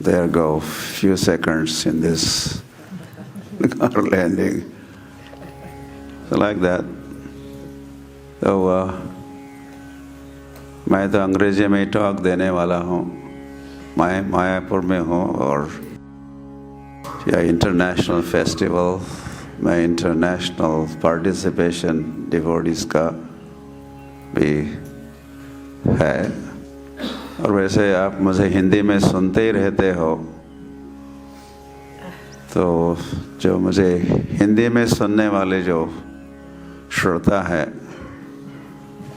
There go, few seconds in this car landing. So like that. तो मैं तो अंग्रेजी में टॉक देने वाला हूँ. मैं मायापुर में हूँ और यह इंटरनेशनल फेस्टिवल में इंटरनेशनल पार्टिसिपेशन डिवोटीज का भी है. और वैसे आप मुझे हिंदी में सुनते ही रहते हो, तो जो मुझे हिंदी में सुनने वाले जो श्रोता है,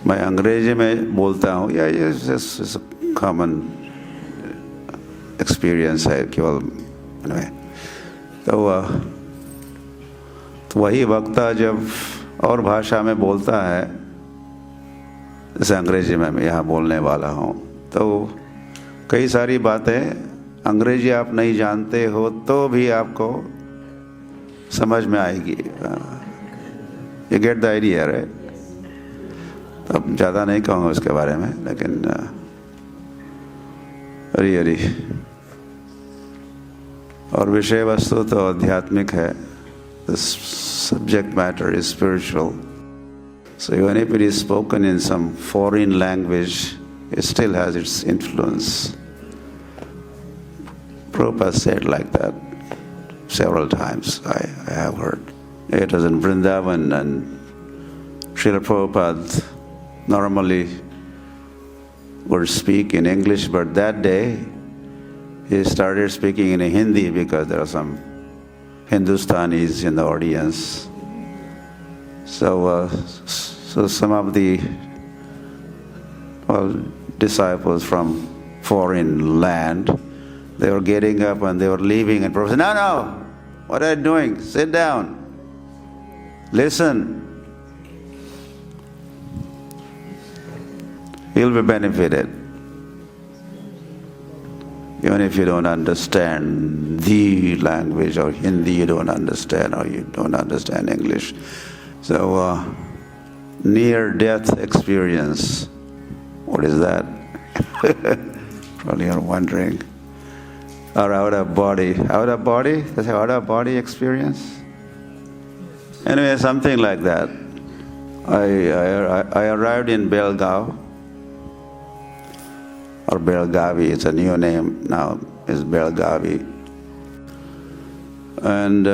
मैं अंग्रेजी में बोलता हूँ, या ये कॉमन एक्सपीरियंस है केवल. तो वही वक्ता जब और भाषा में बोलता है, जैसे अंग्रेजी में मैं यहाँ बोलने वाला हूँ, तो कई सारी बातें अंग्रेजी आप नहीं जानते हो तो भी आपको समझ में आएगी. You get the idea, right? अब ज़्यादा नहीं कहूँगा उसके बारे में, लेकिन हरी हरी. और विषय वस्तु तो आध्यात्मिक है. The subject matter is spiritual. So even if it is spoken in some foreign language, it still has its influence. Prabhupada said like that several times, I have heard. It was in Vrindavan, and Srila Prabhupada normally would speak in English, but that day he started speaking in Hindi because there are some Hindustanis in the audience. So some of the disciples from foreign land, they were getting up and they were leaving, and Prabhupada said, no, what are you doing? Sit down. Listen. You'll be benefited. Even if you don't understand the language, or Hindi you don't understand, or you don't understand English. So, near-death experience. What is that? Probably you're wondering. Or out-of-body. Out-of-body? That's an out-of-body experience? Anyway, something like that. I arrived in Belgaum, or Belgavi. It's a new name now. It's Belgavi. And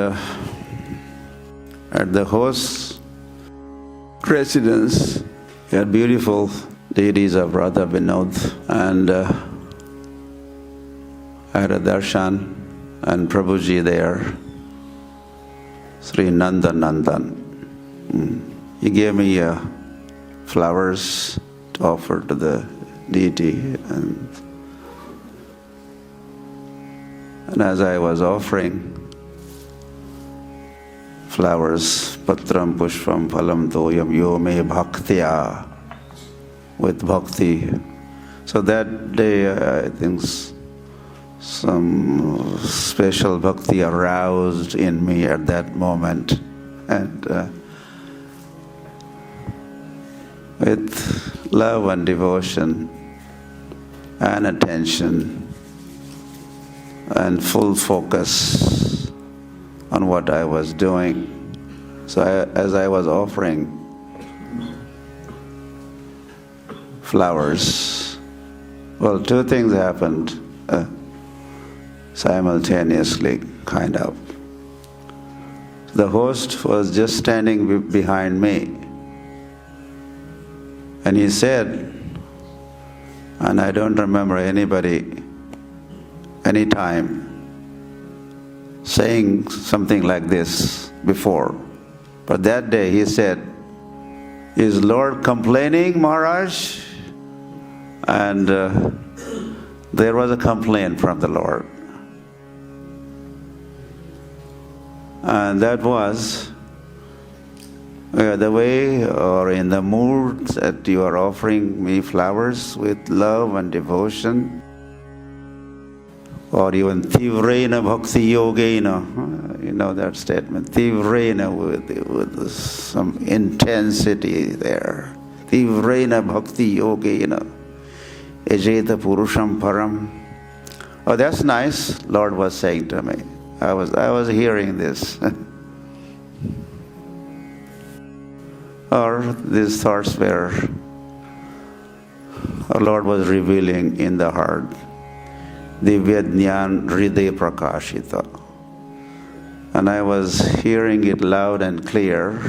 at the host's residence, we had beautiful deities of Radha Vinod, and I had a darshan, and Prabhuji there, Sri Nandan. He gave me flowers to offer to the deity, and as I was offering flowers, patram pushpam phalam toyam yo me bhaktya, with bhakti. So that day, I think some special bhakti aroused in me at that moment, and with love and devotion and attention and full focus on what I was doing. So as I was offering flowers, well, two things happened simultaneously, kind of. The host was just standing behind me, and he said, and I don't remember anybody, any time, saying something like this before. But that day he said, is Lord complaining, Maharaj? And there was a complaint from the Lord. And that was the way, or in the mood that you are offering me flowers with love and devotion, or even tivrena bhakti yogena, you know that statement, tivrena, with some intensity there, tivrena bhakti yogena. Ejeta Purusham Param. Oh, that's nice, Lord was saying to me. I was hearing this. Or these thoughts were, our Lord was revealing in the heart. Divya Jnana Hriday Prakashita. And I was hearing it loud and clear.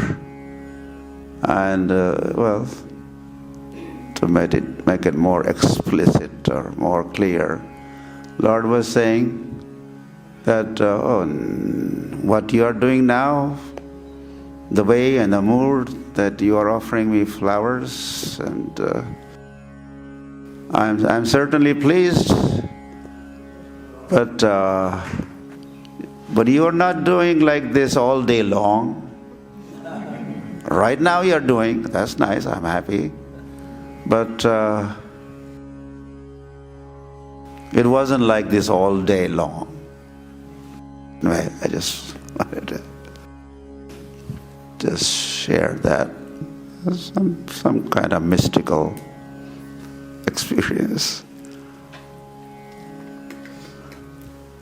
And, to make it more explicit or more clear, Lord was saying that what you are doing now, the way and the mood that you are offering me flowers, and I'm certainly pleased, but you are not doing like this all day long. Right now you are doing, that's nice, I'm happy, but it wasn't like this all day long. Anyway, I just wanted to just share that. Some kind of mystical experience.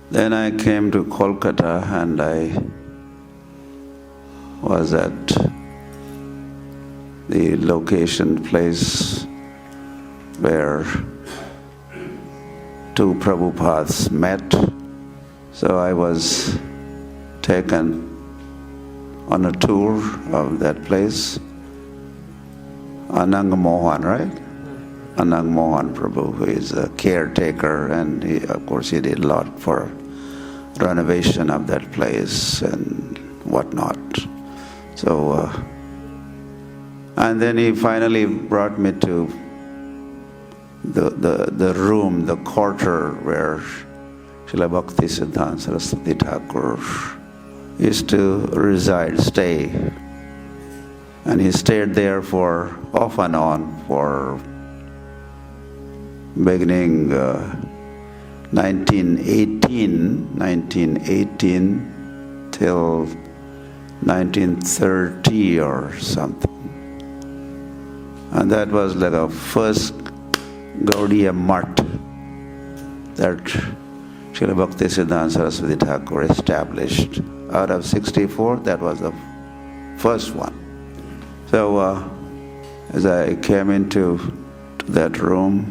Then I came to Kolkata and I was at the location place where two Prabhupads met. So I was taken on a tour of that place. Anang Mohan, right? Anang Mohan Prabhu, who is a caretaker, and he did a lot for renovation of that place and whatnot. So, and then he finally brought me to the room, the quarter where Srila Bhaktivedanta Swami Prabhupada used to reside, stay. And he stayed there for off and on for beginning 1918 till 1930 or something. And that was like a first Gaudiya Mutt that Srila Bhaktivedanta Swami Prabhupada established. Out of 64, that was the first one. So as I came into that room,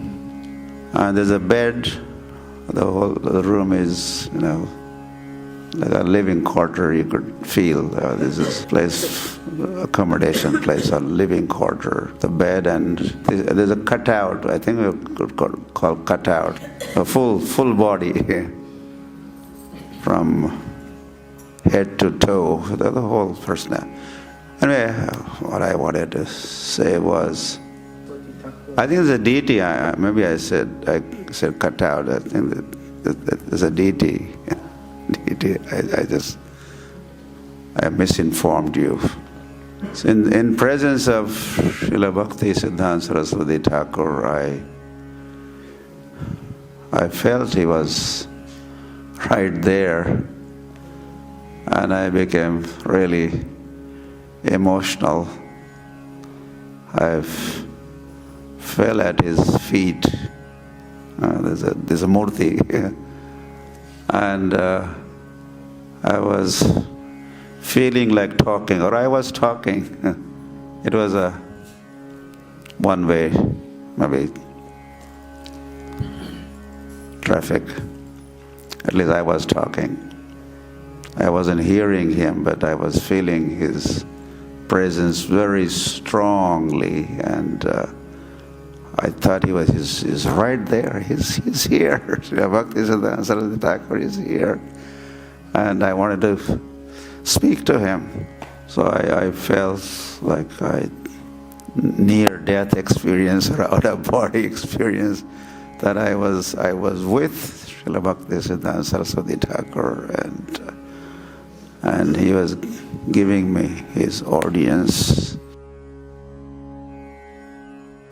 and there's a bed, the whole room is, like a living quarter. You could feel this is place, accommodation place, a living quarter. The bed, and there's a cutout. I think we could call cutout, a full body from head to toe, the whole person. Anyway, what I wanted to say was, I think there's a deity. Maybe I said cutout. I think that there's a deity. I misinformed you. So in presence of Srila Bhaktivedanta Swami Prabhupada, I felt he was right there, and I became really emotional. I fell at his feet. There's a murti, and I was feeling like talking, or I was talking. It was a one-way, maybe, traffic. At least I was talking. I wasn't hearing him, but I was feeling his presence very strongly, and I thought he's right there. He's here. Bhaktivedanta Swami Prabhupada is here, and I wanted to speak to him. So I felt like near-death experience or out-of-body experience, that I was with Srila Bhaktivedanta Swami Prabhupada, and he was giving me his audience.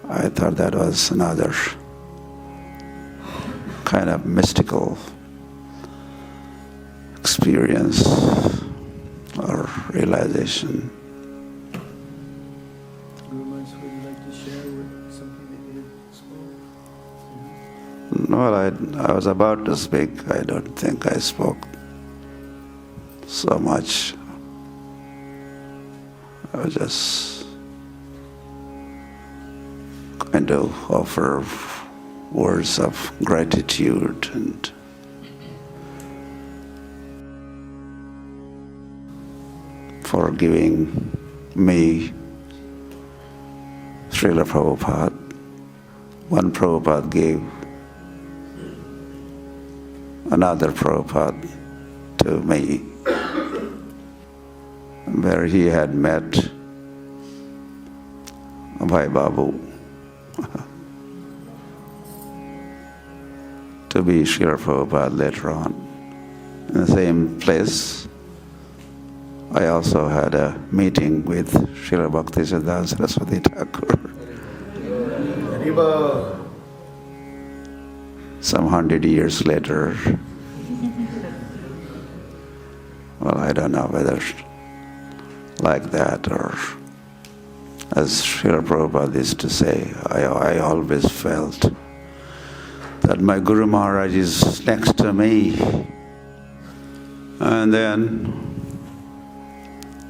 I thought that was another kind of mystical experience or realization. Guru Maharaj, would you like to share something that you spoke? Well, I was about to speak. I don't think I spoke so much. I was just going to offer words of gratitude and for giving me Srila Prabhupada. One Prabhupada gave another Prabhupada to me, where he had met Bhai Babu to be Srila Prabhupada later on. In the same place, I also had a meeting with Srila Bhaktivedanta Swami Thakur. Some 100 years later. Well, I don't know whether like that or, as Srila Prabhupada used to say, I always felt that my Guru Maharaj is next to me. And then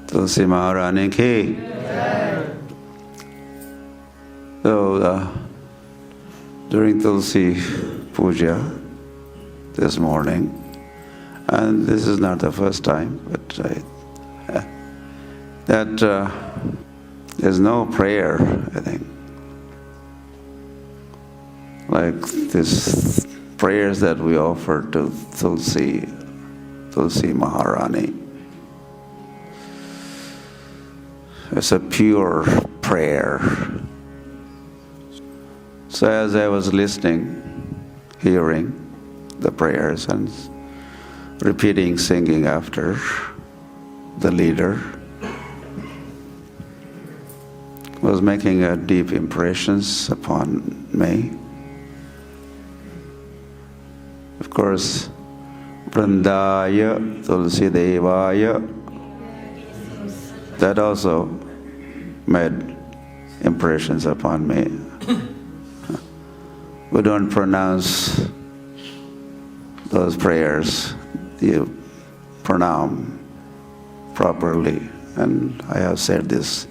Tulsi Maharani ki. So during Tulsi Puja this morning, and this is not the first time, but there's no prayer, I think, like this prayers that we offer to Tulsi Maharani. It's a pure prayer. So as I was listening, hearing the prayers and repeating, singing after the leader, was making a deep impressions upon me. Of course, Vrindaya Tulsi Devaya, that also made impressions upon me. We don't pronounce those prayers, you pronounce properly. And I have said this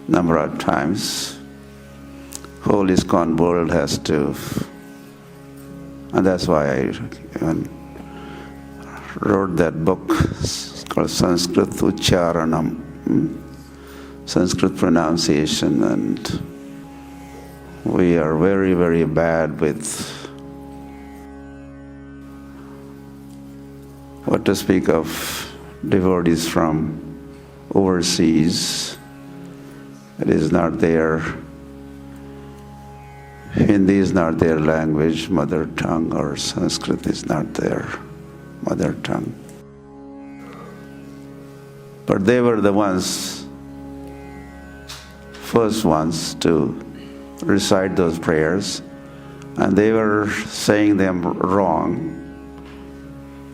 number of times. Whole ISKCON world has to, and that's why I even wrote that book called Sanskrit Ucharanam, Sanskrit pronunciation, and we are very, very bad with what to speak of devotees from overseas. It is not their, Hindi is not their language, mother tongue, or Sanskrit is not their mother tongue. But they were the first ones to recite those prayers, and they were saying them wrong.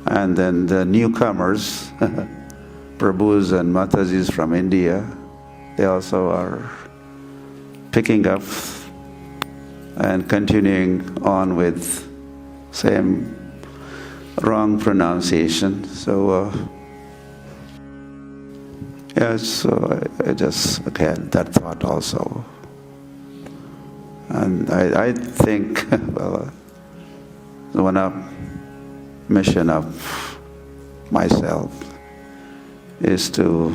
And then the newcomers, Prabhus and Matajis from India, they also are picking up and continuing on with same wrong pronunciation. So so I just had that thought also. And I think, well, one mission of myself is to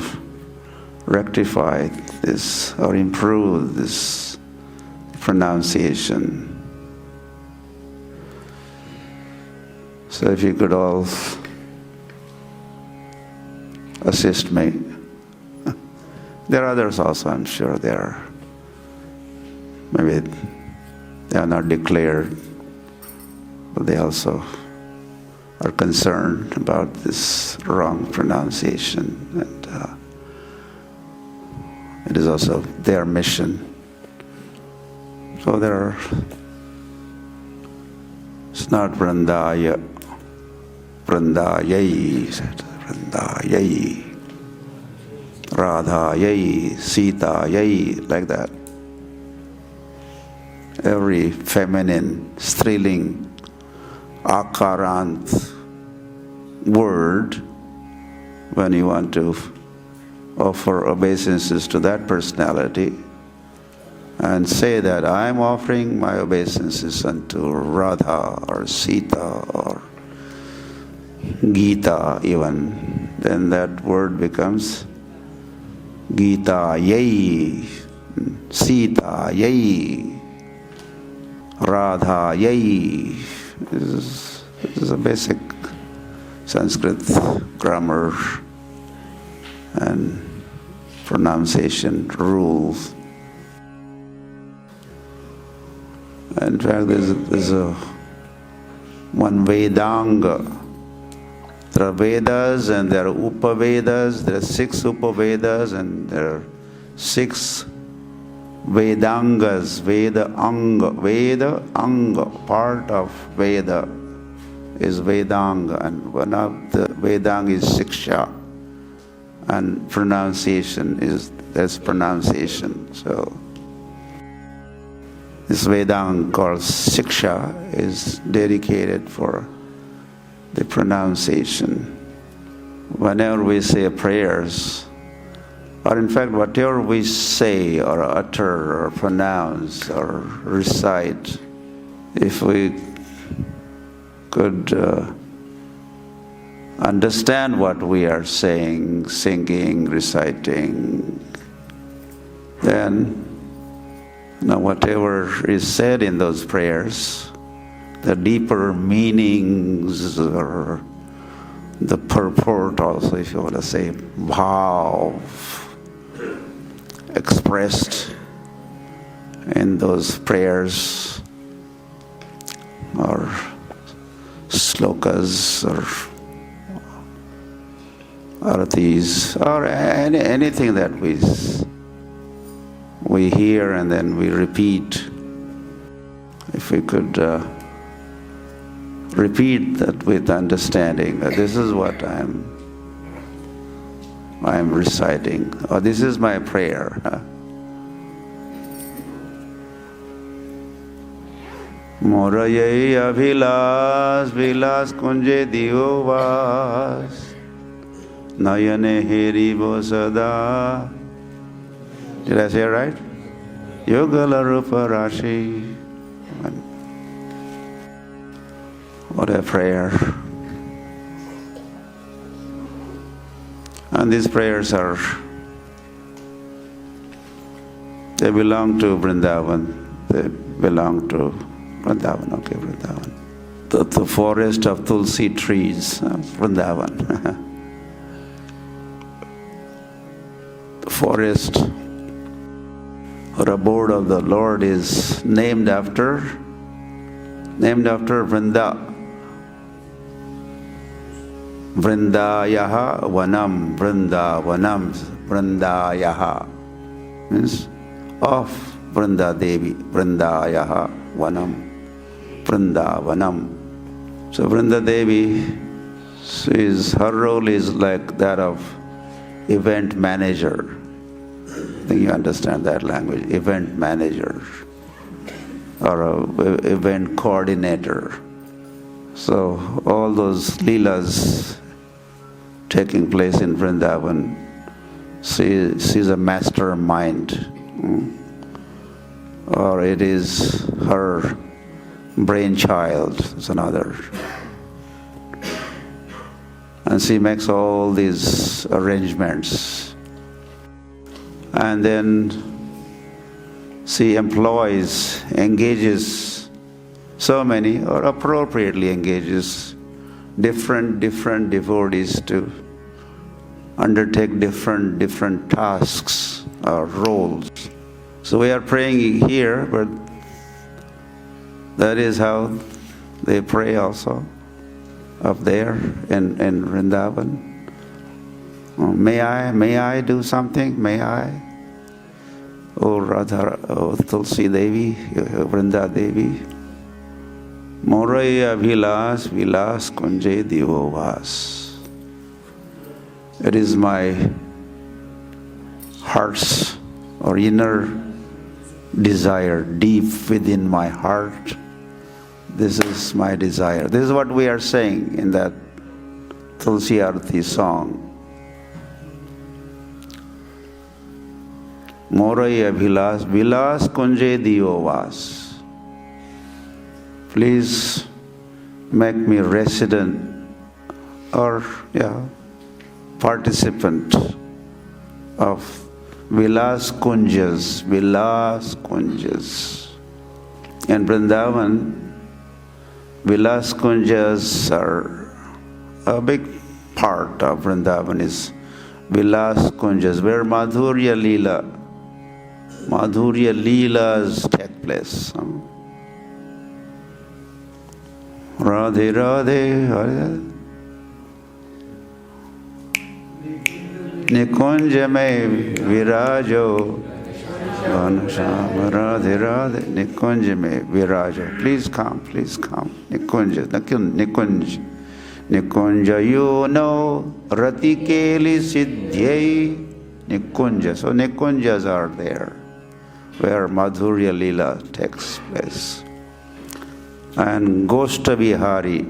rectify this or improve this pronunciation. So if you could all assist me. There are others also, I'm sure maybe they are not declared, but they also are concerned about this wrong pronunciation, and it is also their mission. So it's not Vrindaya, Vrindayai, Vrindayai, Radhayai, Sitayai, like that. Every feminine, striling akarant word when you want to offer obeisances to that personality, and say that I am offering my obeisances unto Radha or Sita or Gita even, then that word becomes Gita Yai, Sita Yai, Radha Yai. This is a basic Sanskrit grammar and pronunciation rules. In fact, there's one Vedanga. There are Vedas and there are Upavedas. There are 6 Upavedas and there are 6 Vedangas. Veda Anga. Part of Veda is Vedanga, and one of the Vedanga is Siksha, and that's pronunciation. So this Vedanga called Siksha is dedicated for the pronunciation. Whenever we say prayers, or in fact whatever we say or utter or pronounce or recite, if we could understand what we are saying, singing, reciting, then whatever is said in those prayers, the deeper meanings or the purport also, if you want to say, bhav expressed in those prayers or slokas or aratis or anything that we hear and then we repeat. If we could repeat that with understanding that this is what I'm reciting, or this is my prayer. Moraye abhilas vilas kunje diovas nayane heribo sada. Did I say it right? Yogala rupa rashi. What a prayer. And these prayers they belong to Vrindavan. They belong to Vrindavan, okay, Vrindavan. The forest of Tulsi trees, Vrindavan. The forest or abode of the Lord is named after Vrinda. Vrindayaha vanam, Vrindavanam, Vrindayaha means of Vrinda Devi, Vrindayaha vanam, Vrindavanam. So Vrinda Devi, her role is like that of event manager. I think you understand that language, event manager or a event coordinator. So all those leelas taking place in Vrindavan, she's a mastermind, or it is her brainchild, it's another. And she makes all these arrangements. And then she engages so many, or appropriately engages different devotees to undertake different tasks or roles. So we are praying here, but that is how they pray also up there in Vrindavan. May I do something? May I? Oh Radha, oh Tulsi Devi, Vrinda Devi. Morai abhilas vilas kunje divovas. It is my heart's or inner desire, deep within my heart, This is my desire. This is what we are saying in that Tulsi Arati song. Morai Abhilas, Vilas Kunje Diyo Vas. Please make me resident or participant of Vilas Kunjas, Vilas Kunjas. In Vrindavan, Vilas Kunjas are a big part of Vrindavan is Vilas Kunjas, where Madhurya Leelas take place. Radhe Radhe Nikunja me virajo Radhe Radhe Nikunja me virajo. Please come. Nikunja, Nikunja, you know, Ratikeli Siddhyai Nikunja. So Nikunjas are there, where Madhurya Leela takes place. And Goshta Vihari,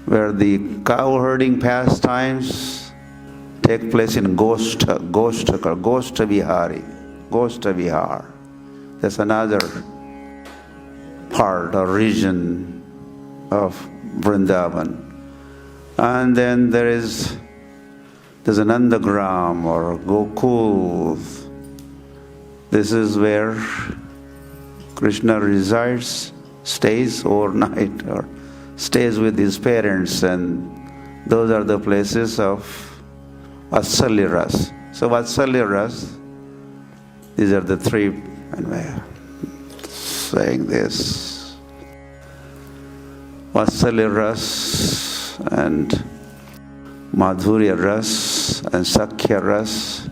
where the cow herding pastimes take place in Goshta Vihari, Goshta Vihar. That's another part or region of Vrindavan. And then there's an Nandagram or Gokul. This is where Krishna resides, stays overnight or stays with his parents, and those are the places of Vatsalya Ras. So Vatsalya Ras, these are the three, and we're saying this. Vatsalya Ras and Madhurya Ras and Sakhya Ras.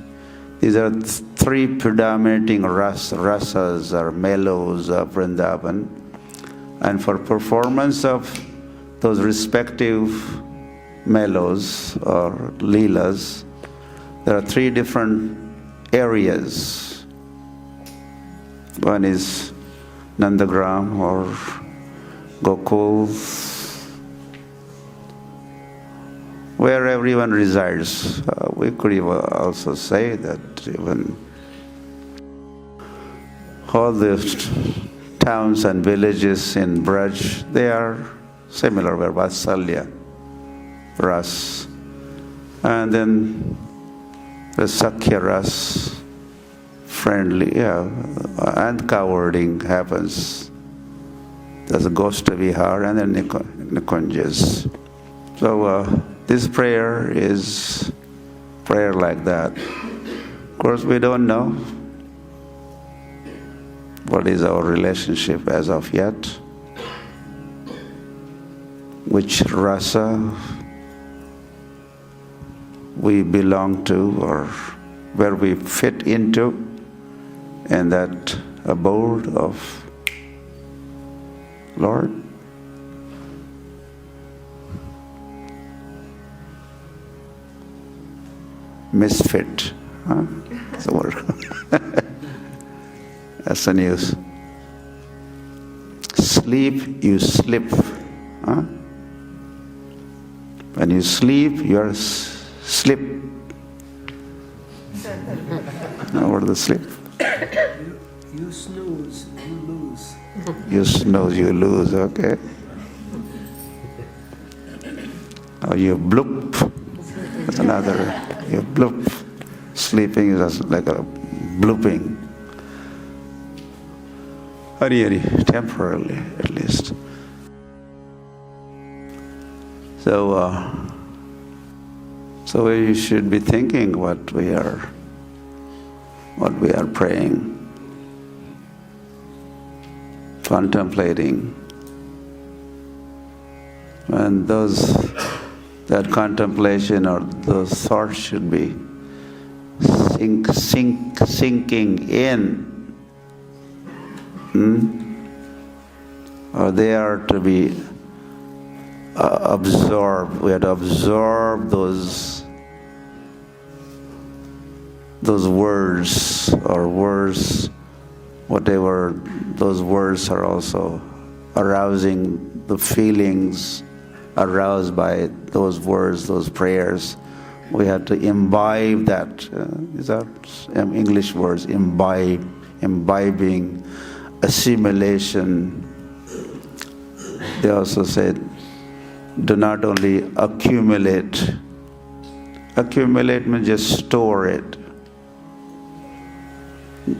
These are three predominating rasas or mellows of Vrindavan. And for performance of those respective mellows or leelas, there are three different areas. One is Nandagram or Gokul, where everyone resides. We could even also say that even all the towns and villages in Braj, they are similar, where Vatsalya Ras. And then the Sakhya Ras, friendly, and cowherding happens. There's a Goshta Vihar and then Nikunjas. So this prayer is prayer like that. Of course, we don't know what is our relationship as of yet, which rasa we belong to or where we fit into in that abode of Lord. Misfit, huh? That's the word. That's the news. Sleep, you slip. Huh? When you sleep, you're slip. Now what is the slip? You snooze, you lose. You snooze, you lose, okay. Or you bloop. That's another. You bloop. Sleeping is just like a blooping. Hari, temporarily at least. So we should be thinking what we are praying, contemplating, and that contemplation or those thoughts should be sinking in. Or they are to be absorbed. We have to absorb those words, or words, whatever those words are also arousing the feelings aroused by those words, those prayers. We have to imbibe that. These are English words, imbibe, imbibing, assimilation. They also said, do not only accumulate. Accumulate means just store it.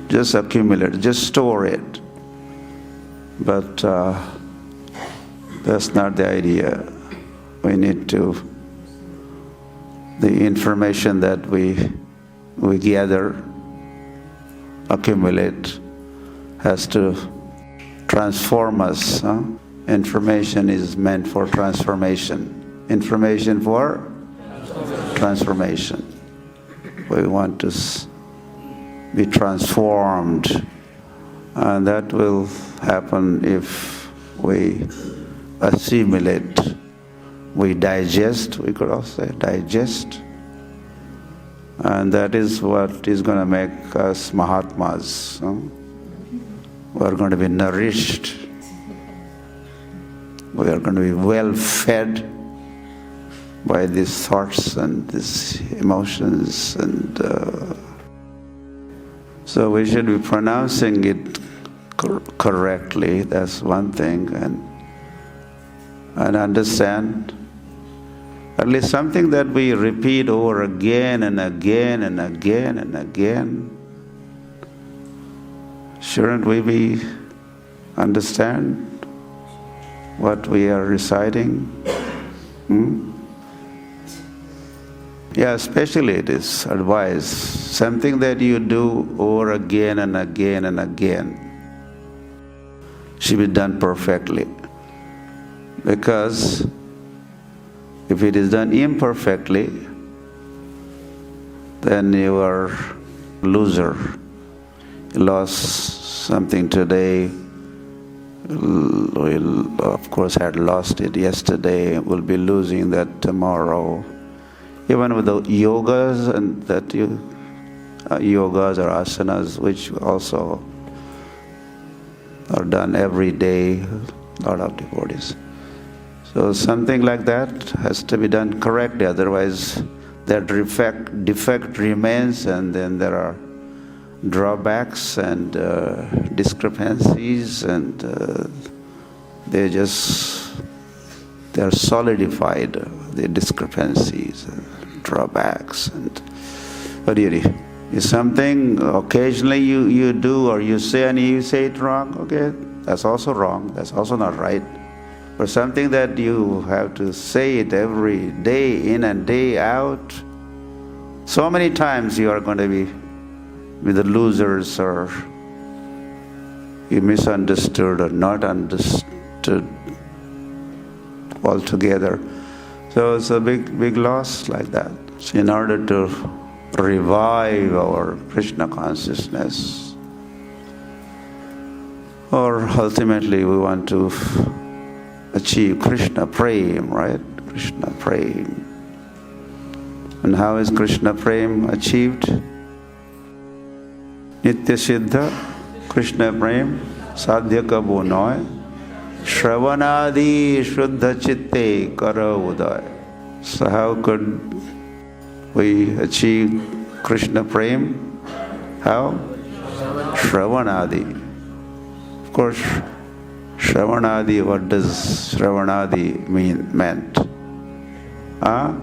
Just accumulate, just store it. But that's not the idea. We need to, the information that we gather, accumulate, has to transform us. Huh? Information is meant for transformation. Information for transformation. We want to be transformed, and that will happen if we assimilate, we digest, we could also say digest, and that is what is going to make us Mahatmas. We are going to be nourished, we are going to be well fed by these thoughts and these emotions, and so we should be pronouncing it correctly, that's one thing, and understand at least something that we repeat over again and again and again and again. Shouldn't we be understand what we are reciting? Yeah, especially it is advised, something that you do over again and again and again should be done perfectly. Because if it is done imperfectly, then you are a loser. You lost something today, we'll of course had lost it yesterday, we'll be losing that tomorrow. Even with the yogas and that yogas or asanas, which also are done every day, a lot of devotees. So something like that has to be done correctly, otherwise that defect remains, and then there are drawbacks and discrepancies, and they're solidified, the discrepancies, drawbacks, and what do you do? Is something occasionally you do or you say and you say it wrong, okay, that's also wrong, that's also not right. But something that you have to say it every day, in and day out, so many times you are going to be with the losers, or you misunderstood or not understood altogether. So it's a big loss like that. So in order to revive our Krishna consciousness, or ultimately we want to achieve Krishna Prem, right? Krishna Prem. And how is Krishna Prem achieved? Nitya Siddha Krishna Prem Sadhya Kabo Noy Shravanadi Shuddha Chitte Kara Uday. So how could we achieve Krishna Prem? How? Shravanadi. Of course, Shravanadi, what does Shravanadi meant? Huh?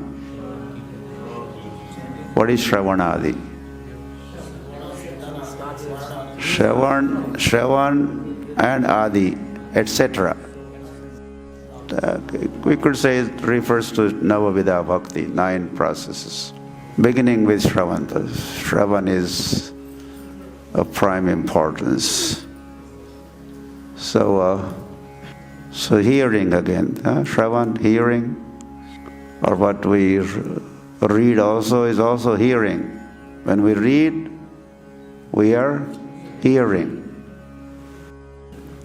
What is Shravanadi? Shravan and Adi, etc. We could say it refers to Navavidha Bhakti, 9 processes. Beginning with Shravan. Shravan is of prime importance. So hearing again, Shravan, hearing, or what we read also is also hearing. When we read, we are hearing.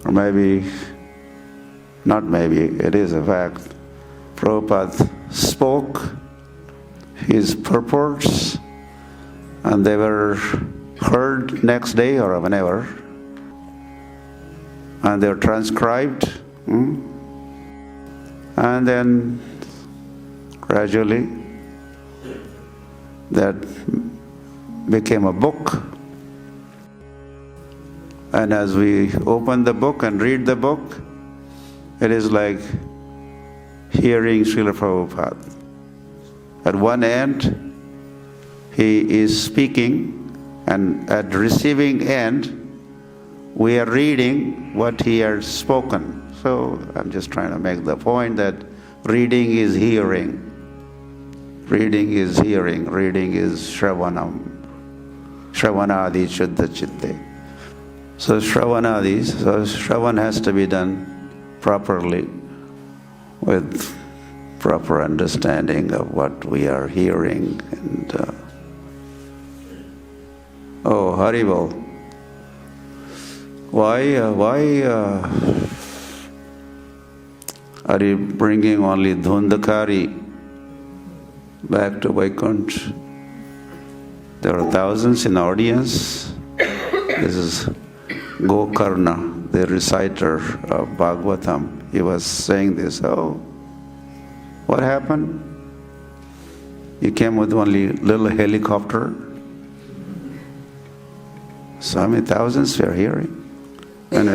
Or maybe, not maybe, it is a fact. Prabhupada spoke his purports, and they were heard next day or whenever, and they were transcribed And then gradually that became a book. And as we open the book and read the book, it is like hearing Srila Prabhupada. At one end, he is speaking, and at receiving end, we are reading what he has spoken. So I'm just trying to make the point that reading is hearing. Reading is hearing. Reading is Shravanam. Shravanadi Shuddha Chitte. So Shravan has to be done properly with proper understanding of what we are hearing. And Haribol. Why are you bringing only Dhundakari back to Vaikuntha? There are thousands in the audience. This is Gokarna, the reciter of Bhagavatam. He was saying this. Oh, what happened? You came with only little helicopter? So many thousands were hearing. And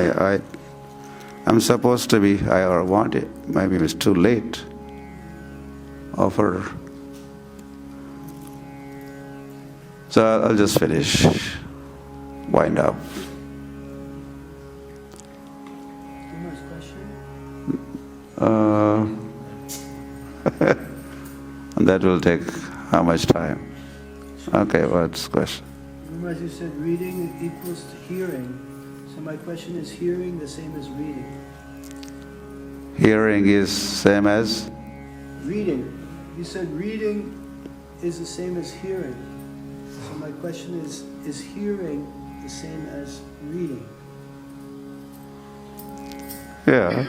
I'm supposed to be, I want it, maybe it's too late, offer. So I'll just finish, wind up. And that will take how much time? Okay, what's the question? Remember, as you said, reading equals to hearing. So my question is, hearing the same as reading? Hearing is same as? Reading. You said reading is the same as hearing. So my question is hearing the same as reading? Yeah.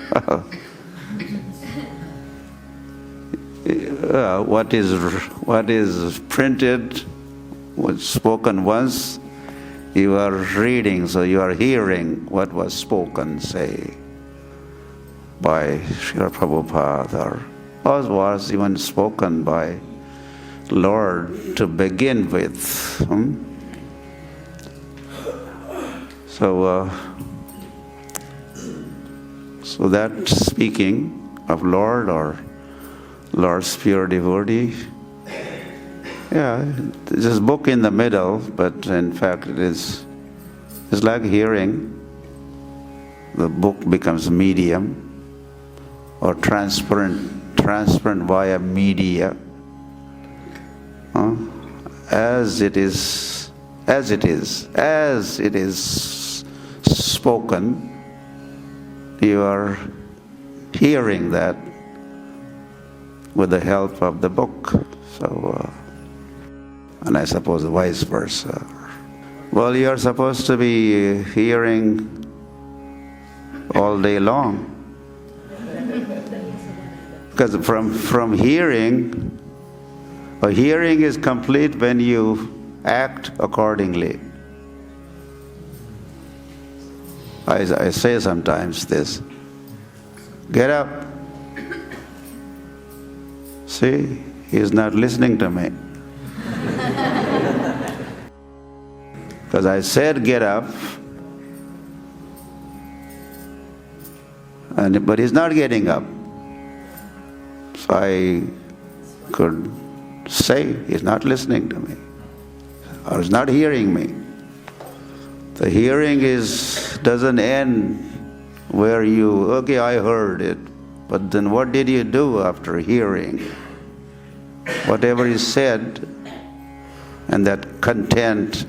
What is printed, what's spoken once, you are reading, so you are hearing what was spoken, say, by Srila Prabhupada, or was even spoken by Lord to begin with. So that speaking of Lord or Lord's pure devotee, yeah, there's this book in the middle, but in fact it's like hearing. The book becomes medium or transparent via media. As it is spoken, you are hearing that with the help of the book. So, and I suppose vice versa. Well, you are supposed to be hearing all day long. Because from hearing, a hearing is complete when you act accordingly. I say sometimes this, get up. See, he is not listening to me. Because I said get up, but he's not getting up. So I could say he's not listening to me, or he's not hearing me. The hearing doesn't end where okay, I heard it, but then what did you do after hearing? Whatever is said, and that content,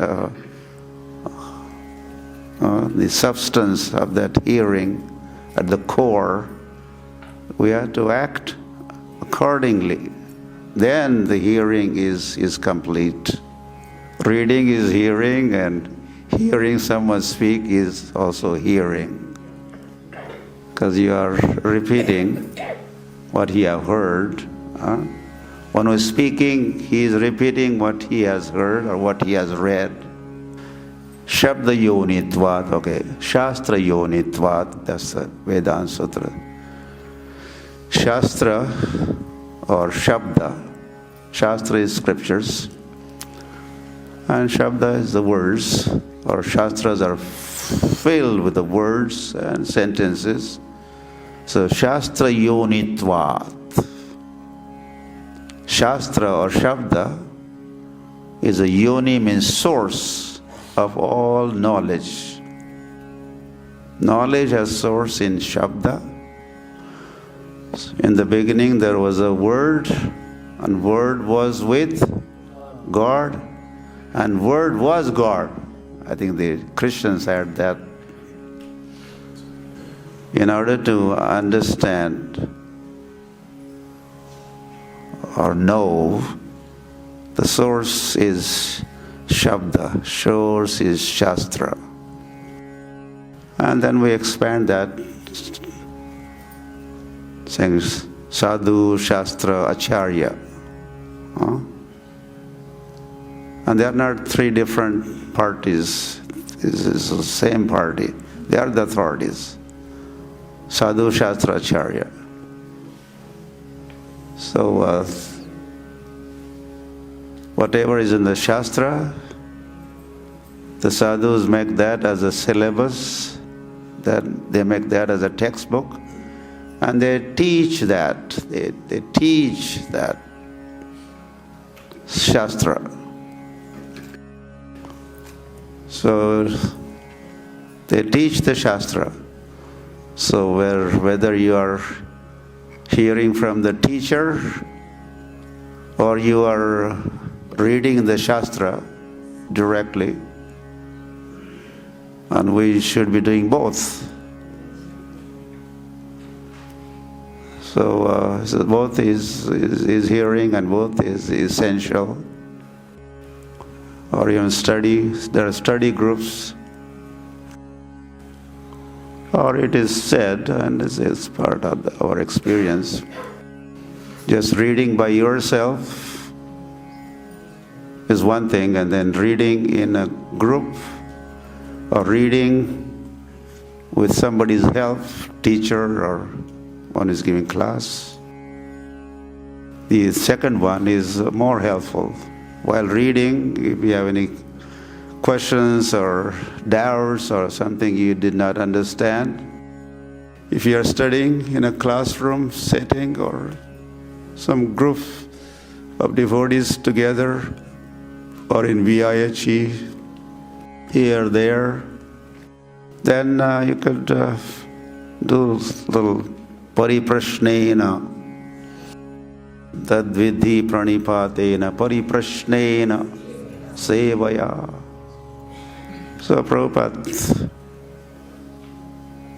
the substance of that hearing at the core, we have to act accordingly. Then the hearing is complete. Reading is hearing, and hearing someone speak is also hearing. Because you are repeating what you have heard. One who is speaking, he is repeating what he has heard or what he has read. Shabda Yonitvat, okay. Shastra Yonitvat, that's the Vedanta Sutra. Shastra or Shabda. Shastra is scriptures. And Shabda is the words, or Shastras are filled with the words and sentences. So Shastra Yonitvat. Shastra or Shabda is a yoni, means source of all knowledge. Knowledge has source in Shabda. In the beginning there was a word, and word was with God, and word was God. I think the Christians had that. In order to understand or know, the source is Shabda, source is Shastra. And then we expand that, saying Sadhu, Shastra, Acharya. And they are not three different parties. This is the same party. They are the authorities. Sadhu, Shastra, Acharya. So, whatever is in the Shastra, the sadhus make that as a syllabus, that they make that as a textbook, and they teach that. They teach that Shastra. So they teach the Shastra. So whether you are hearing from the teacher or you are reading the Shastra directly, and we should be doing both. So both is hearing and both is essential. Or even study, there are study groups. Or it is said, and this is part of our experience, just reading by yourself is one thing, and then reading in a group or reading with somebody's help, teacher or one is giving class. The second one is more helpful. While reading, if you have any questions or doubts or something you did not understand, if you are studying in a classroom setting or some group of devotees together or in VIHE, here, there, then you could do little pariprashnena, tadvidhi pranipatena, pariprashnena, sevaya. So Prabhupada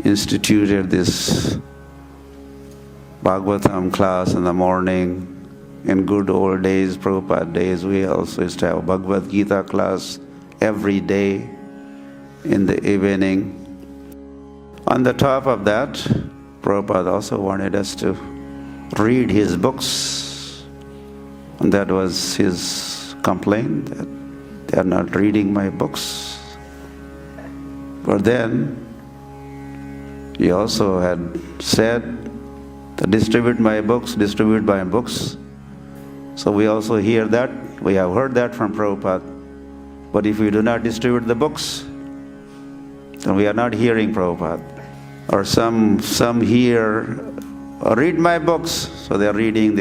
instituted this Bhagavatam class in the morning. In good old days, Prabhupada days, we also used to have Bhagavad Gita class every day in the evening. On the top of that, Prabhupada also wanted us to read his books. And that was his complaint, that they are not reading my books. But then, he also had said, to distribute my books. So we also hear that, we have heard that from Prabhupada. But if we do not distribute the books, then we are not hearing Prabhupada. Or some hear, read my books. So they are reading.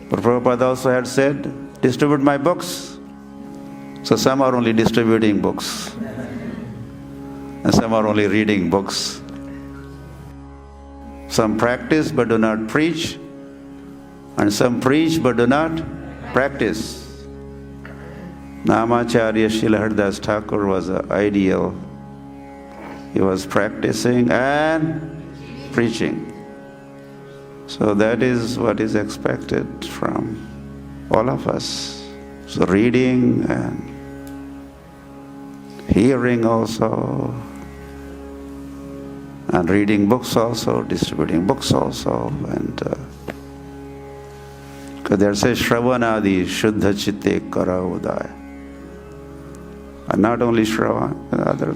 But Prabhupada also had said, distribute my books. So some are only distributing books. And some are only reading books. Some practice but do not preach. And some preach but do not practice. Namacharya Srila Haridas Thakur was an ideal. He was practicing and preaching. So that is what is expected from all of us. So reading and hearing also, and reading books also, distributing books also, and because there says Shravanadi Shuddha Chitte Kara Udaya. And not only Shravan, but other